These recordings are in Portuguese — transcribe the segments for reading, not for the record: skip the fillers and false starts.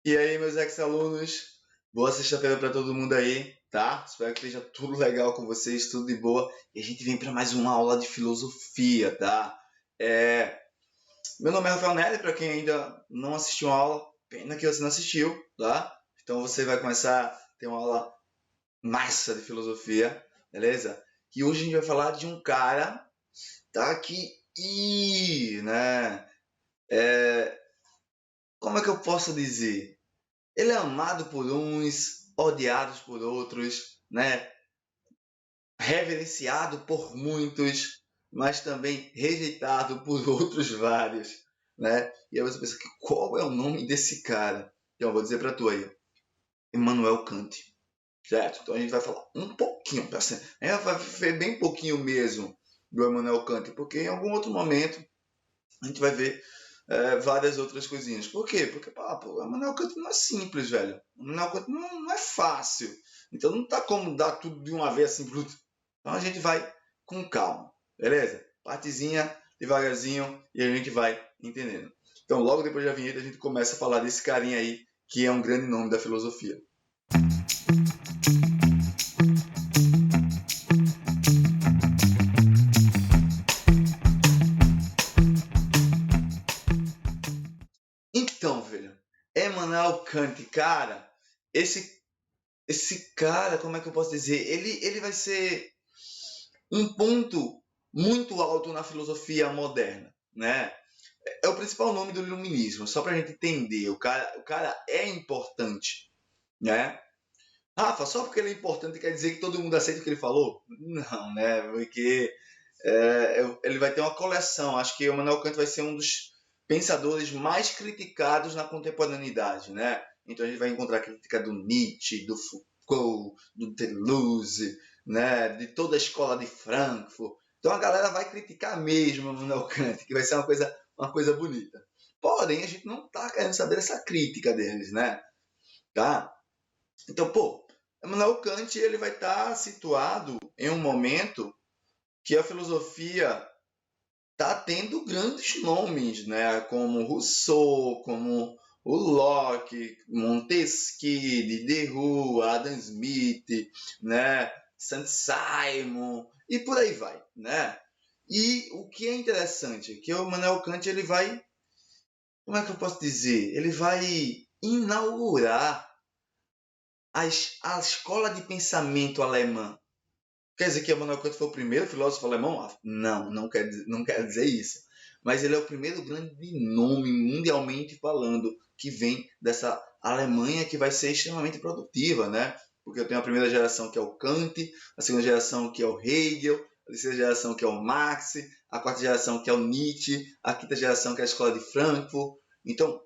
E aí, meus ex-alunos, boa sexta-feira para todo mundo aí, tá? Espero que esteja tudo legal com vocês, tudo de boa. E a gente vem para mais uma aula de filosofia, tá? Meu nome é Rafael Nery, para quem ainda não assistiu a aula, pena que você não assistiu, tá? Então você vai começar a ter uma aula massa de filosofia, beleza? E hoje a gente vai falar de um cara, tá? Né? Como é que eu posso dizer? Ele é amado por uns, odiado por outros, né? Reverenciado por muitos, mas também rejeitado por outros vários, né? E aí você pensa, qual é o nome desse cara? Então eu vou dizer para tu aí, Immanuel Kant, certo? Então a gente vai falar um pouquinho, vai ver bem pouquinho mesmo do Immanuel Kant, porque em algum outro momento a gente vai ver várias outras coisinhas. Por quê? Porque o Immanuel Kant não é simples, velho. O Immanuel Kant não é fácil. Então não tá como dar tudo de uma vez assim, bruto. Então a gente vai com calma, beleza? Partezinha, devagarzinho, e a gente vai entendendo. Então logo depois da vinheta a gente começa a falar desse carinha aí, que é um grande nome da filosofia. Então, velho, Immanuel Kant, cara, esse cara, como é que eu posso dizer? Ele vai ser um ponto muito alto na filosofia moderna, né? É o principal nome do iluminismo, só para a gente entender. O cara é importante, né? Rafa, só porque ele é importante quer dizer que todo mundo aceita o que ele falou? Não, né? Porque ele vai ter uma coleção. Acho que o Immanuel Kant vai ser um dos pensadores mais criticados na contemporaneidade, né? Então a gente vai encontrar crítica do Nietzsche, do Foucault, do Deleuze, né? De toda a escola de Frankfurt. Então a galera vai criticar mesmo o Immanuel Kant, que vai ser uma coisa bonita. Porém, a gente não está querendo saber essa crítica deles, né? Tá? Então, Immanuel Kant ele vai estar situado em um momento que a filosofia está tendo grandes nomes, né? Como Rousseau, como o Locke, Montesquieu, Diderot, Adam Smith, né? Saint-Simon e por aí vai, né? E o que é interessante é que o Immanuel Kant ele vai, como é que eu posso dizer? Ele vai inaugurar a escola de pensamento alemã. Quer dizer que Immanuel Kant foi o primeiro filósofo alemão? Não, não quer dizer isso. Mas ele é o primeiro grande nome, mundialmente falando, que vem dessa Alemanha que vai ser extremamente produtiva, né? Porque eu tenho a primeira geração que é o Kant, a segunda geração que é o Hegel, a terceira geração que é o Marx, a quarta geração que é o Nietzsche, a quinta geração que é a escola de Frankfurt. Então,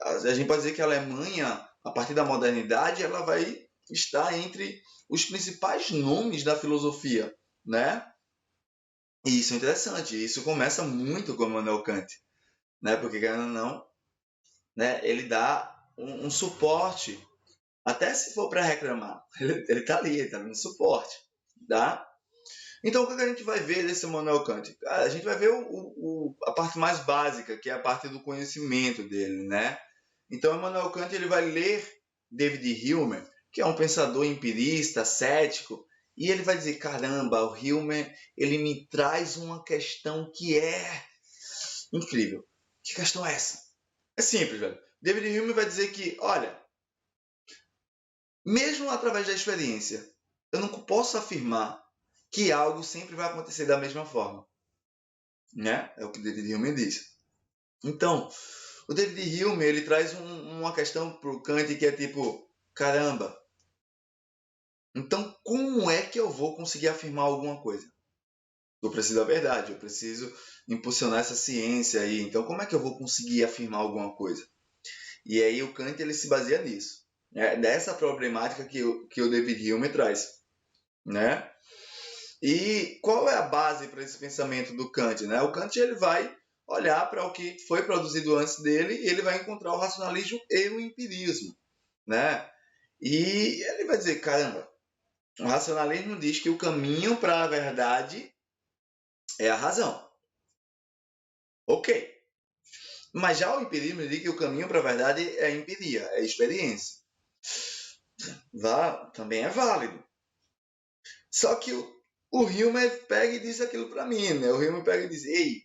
a gente pode dizer que a Alemanha, a partir da modernidade, ela vai estar entre os principais nomes da filosofia, né? E isso é interessante, isso começa muito com Immanuel Kant, né? Porque, querendo ou não, né, ele dá um suporte, até se for para reclamar, ele tá ali, ele tá dando suporte, tá? Então, o que a gente vai ver desse Immanuel Kant? A gente vai ver a parte mais básica, que é a parte do conhecimento dele, né? Então, Immanuel Kant ele vai ler David Hume, que é um pensador empirista, cético, e ele vai dizer, caramba, o Hume ele me traz uma questão que é incrível. Que questão é essa? É simples, velho. David Hume vai dizer que, olha, mesmo através da experiência, eu não posso afirmar que algo sempre vai acontecer da mesma forma, né? É o que David Hume diz. Então, o David Hume ele traz uma questão para o Kant que é tipo, caramba, então como é que eu vou conseguir afirmar alguma coisa? Eu preciso da verdade, eu preciso impulsionar essa ciência aí. Então, como é que eu vou conseguir afirmar alguma coisa? E aí o Kant ele se baseia nisso, né? Dessa problemática que o David Hume traz, né? E qual é a base para esse pensamento do Kant, né? O Kant ele vai olhar para o que foi produzido antes dele e ele vai encontrar o racionalismo e o empirismo, né? E ele vai dizer, caramba, o racionalismo diz que o caminho para a verdade é a razão. Ok. Mas já o empirismo diz que o caminho para a verdade é a empiria, é a experiência. Também é válido. Só que o Hume pega e diz aquilo para mim, né? O Hume pega e diz, ei,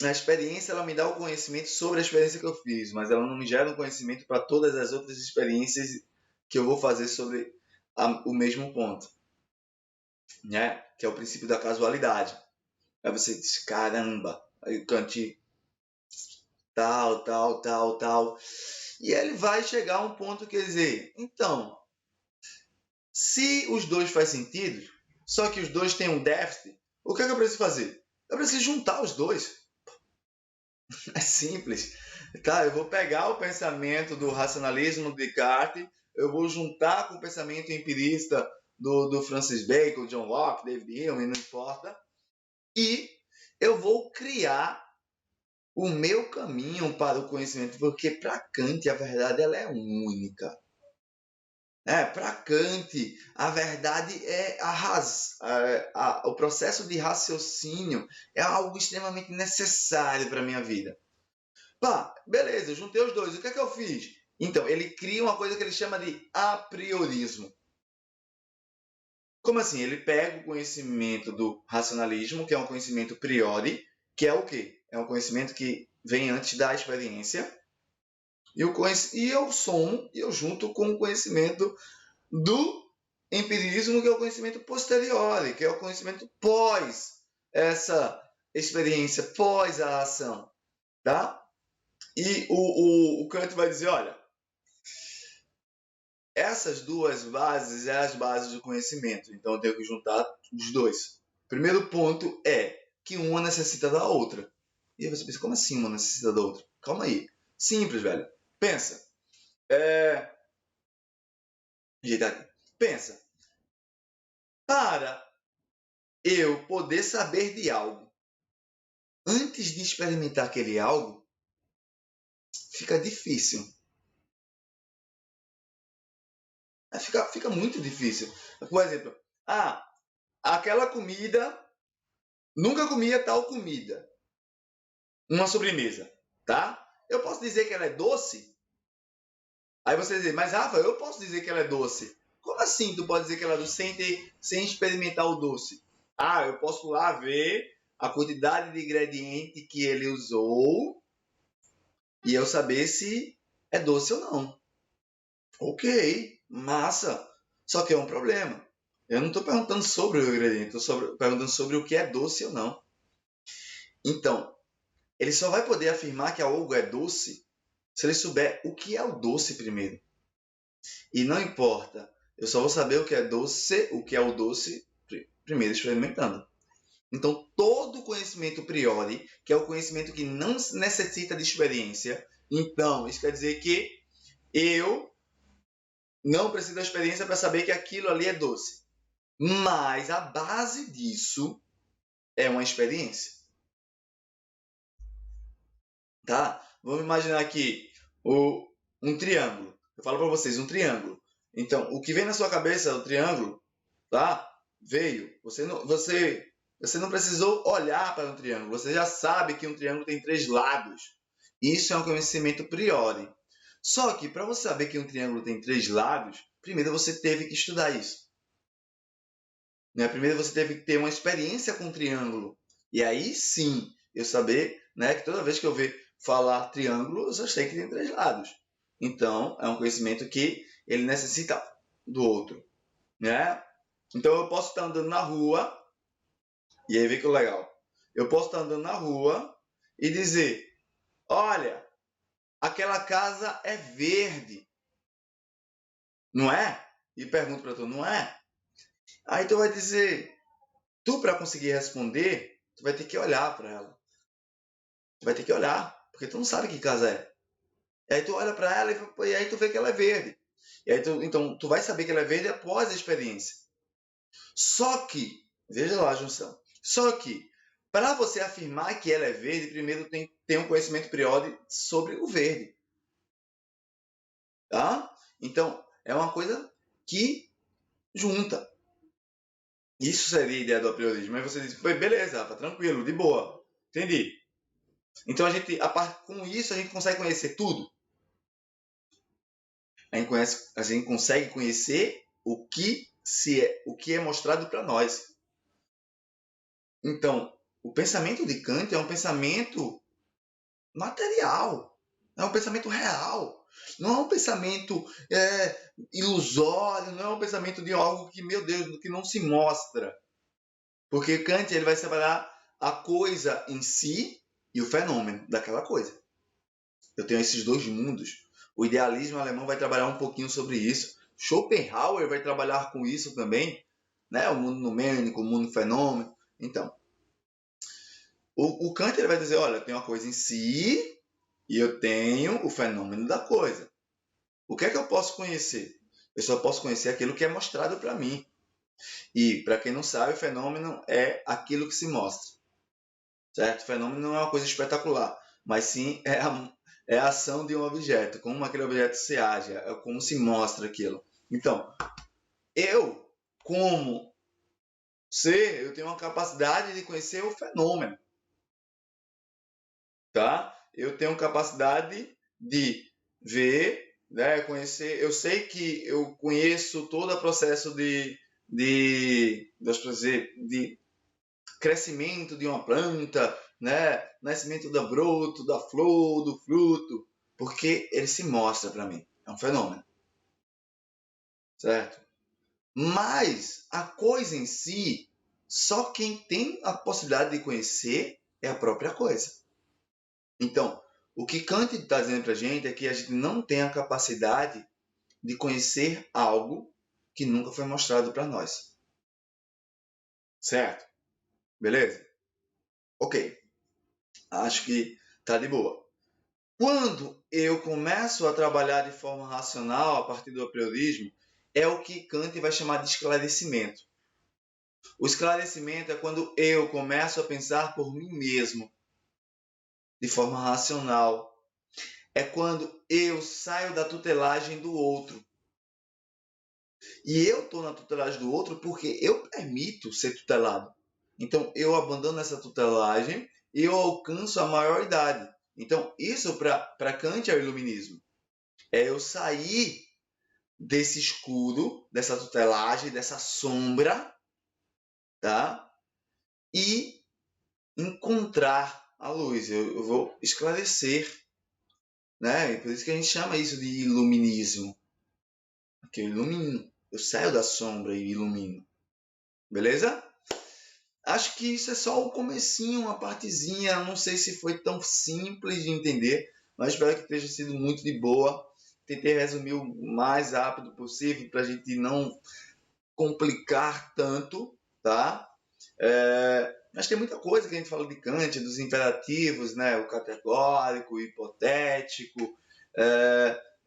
a experiência ela me dá o conhecimento sobre a experiência que eu fiz, mas ela não me gera um conhecimento para todas as outras experiências que eu vou fazer sobre o mesmo ponto, né? Que é o princípio da casualidade. Aí você diz, caramba, aí o Kant tal. E ele vai chegar a um ponto que dizer, então, se os dois fazem sentido, só que os dois têm um déficit, o que é que eu preciso fazer? Eu preciso juntar os dois. É simples. Tá, eu vou pegar o pensamento do racionalismo de Descartes, eu vou juntar com o pensamento empirista do Francis Bacon, John Locke, David Hume, não importa, e eu vou criar o meu caminho para o conhecimento, porque para Kant a verdade ela é única. Para Kant, a verdade é o processo de raciocínio é algo extremamente necessário para a minha vida. Pá, beleza, eu juntei os dois. O que é que eu fiz? Então, ele cria uma coisa que ele chama de apriorismo. Como assim? Ele pega o conhecimento do racionalismo, que é um conhecimento priori, que é o quê? É um conhecimento que vem antes da experiência, e eu somo e eu junto com o conhecimento do empirismo, que é o conhecimento posterior, que é o conhecimento pós essa experiência, pós a ação, tá? E o Kant vai dizer, olha, essas duas bases são as bases do conhecimento, então eu tenho que juntar os dois. Primeiro ponto é que uma necessita da outra. E aí você pensa, como assim uma necessita da outra? Calma aí. Simples, velho. Pensa. Pensa. Para eu poder saber de algo, antes de experimentar aquele algo, fica difícil. Fica muito difícil. Por exemplo, aquela comida, nunca comia tal comida. Uma sobremesa, tá? Eu posso dizer que ela é doce? Aí você diz, mas Rafa, eu posso dizer que ela é doce. Como assim tu pode dizer que ela é doce sem experimentar o doce? Eu posso lá ver a quantidade de ingrediente que ele usou e eu saber se é doce ou não. Ok, massa. Só que é um problema. Eu não estou perguntando sobre o ingrediente, estou perguntando sobre o que é doce ou não. Então, ele só vai poder afirmar que algo é doce se ele souber o que é o doce primeiro. E não importa, eu só vou saber o que é o doce primeiro experimentando. Então, todo conhecimento priori, que é o conhecimento que não necessita de experiência, então, isso quer dizer que eu não preciso da experiência para saber que aquilo ali é doce. Mas a base disso é uma experiência. Tá? Vamos imaginar aqui um triângulo. Eu falo para vocês, um triângulo. Então, o que vem na sua cabeça, o triângulo, tá? Veio. Você não precisou olhar para um triângulo. Você já sabe que um triângulo tem 3 lados. Isso é um conhecimento priori. Só que para você saber que um triângulo tem 3 lados, primeiro você teve que estudar isso. Né? Primeiro você teve que ter uma experiência com o triângulo. E aí sim, eu saber, né, que toda vez que eu ver falar triângulo, eu só sei que tem 3 lados. Então, é um conhecimento que ele necessita do outro, né? Então, eu posso estar andando na rua, e aí vê que é legal. Eu posso estar andando na rua e dizer, olha, aquela casa é verde, não é? E pergunto para tu, não é? Aí tu vai dizer, tu para conseguir responder, tu vai ter que olhar para ela. Tu vai ter que olhar, porque tu não sabe que casa é. E aí tu olha para ela e aí tu vê que ela é verde. E aí então tu vai saber que ela é verde após a experiência. Só que, veja lá a junção. Só que, para você afirmar que ela é verde, primeiro tem um conhecimento priori sobre o verde. Tá? Então, é uma coisa que junta. Isso seria a ideia do apriorismo. Aí você diz, beleza, Rafa, tranquilo, de boa. Entendi. Então com isso a gente consegue conhecer tudo. A gente consegue conhecer o que é mostrado para nós. Então, o pensamento de Kant é um pensamento material, é um pensamento real, não é um pensamento ilusório, não é um pensamento de algo que, meu Deus, que não se mostra. Porque Kant ele vai separar a coisa em si e o fenômeno daquela coisa. Eu tenho esses dois mundos. O idealismo alemão vai trabalhar um pouquinho sobre isso. Schopenhauer vai trabalhar com isso também, né? O mundo numérico, o mundo fenômeno. Então, o Kant ele vai dizer, olha, eu tenho uma coisa em si e eu tenho o fenômeno da coisa. O que é que eu posso conhecer? Eu só posso conhecer aquilo que é mostrado para mim. E, para quem não sabe, o fenômeno é aquilo que se mostra. Certo? O fenômeno não é uma coisa espetacular, mas sim é a ação de um objeto, como aquele objeto se age, é como se mostra aquilo. Então, eu, como ser, eu tenho uma capacidade de conhecer o fenômeno. Tá? Eu tenho capacidade de ver, né, conhecer. Eu sei que eu conheço todo o processo de crescimento de uma planta, né, nascimento do broto, da flor, do fruto, porque ele se mostra para mim. É um fenômeno, certo? Mas a coisa em si, só quem tem a possibilidade de conhecer é a própria coisa. Então, o que Kant está dizendo para a gente é que a gente não tem a capacidade de conhecer algo que nunca foi mostrado para nós. Certo? Beleza? Ok. Acho que tá de boa. Quando eu começo a trabalhar de forma racional a partir do apriorismo, é o que Kant vai chamar de esclarecimento. O esclarecimento é quando eu começo a pensar por mim mesmo, de forma racional. É quando eu saio da tutelagem do outro. E eu estou na tutelagem do outro porque eu permito ser tutelado. Então, eu abandono essa tutelagem e eu alcanço a maioridade. Então, isso para Kant é o iluminismo. É eu sair desse escuro, dessa tutelagem, dessa sombra, tá? E encontrar a luz. Eu vou esclarecer, né? E por isso que a gente chama isso de iluminismo. Porque eu ilumino. Eu saio da sombra e ilumino. Beleza? Acho que isso é só o comecinho, uma partezinha. Não sei se foi tão simples de entender, mas espero que tenha sido muito de boa. Tentei resumir o mais rápido possível para a gente não complicar tanto, tá? Mas tem muita coisa que a gente fala de Kant, dos imperativos, né? O categórico, o hipotético,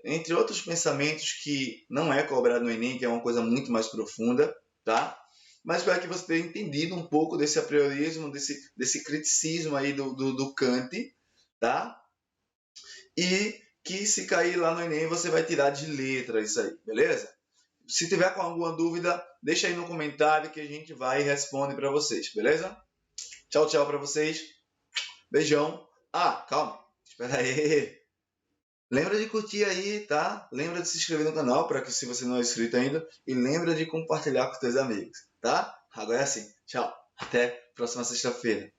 entre outros pensamentos que não é cobrado no Enem, que é uma coisa muito mais profunda, tá? Mas espero que você tenha entendido um pouco desse apriorismo, desse criticismo aí do Kant, tá? E que se cair lá no Enem, você vai tirar de letra isso aí, beleza? Se tiver com alguma dúvida, deixa aí no comentário que a gente vai e responde para vocês, beleza? Tchau, tchau para vocês. Beijão. Ah, calma. Espera aí. Lembra de curtir aí, tá? Lembra de se inscrever no canal, para que se você não é inscrito ainda. E lembra de compartilhar com seus amigos, tá? Agora é assim. Tchau. Até próxima sexta-feira.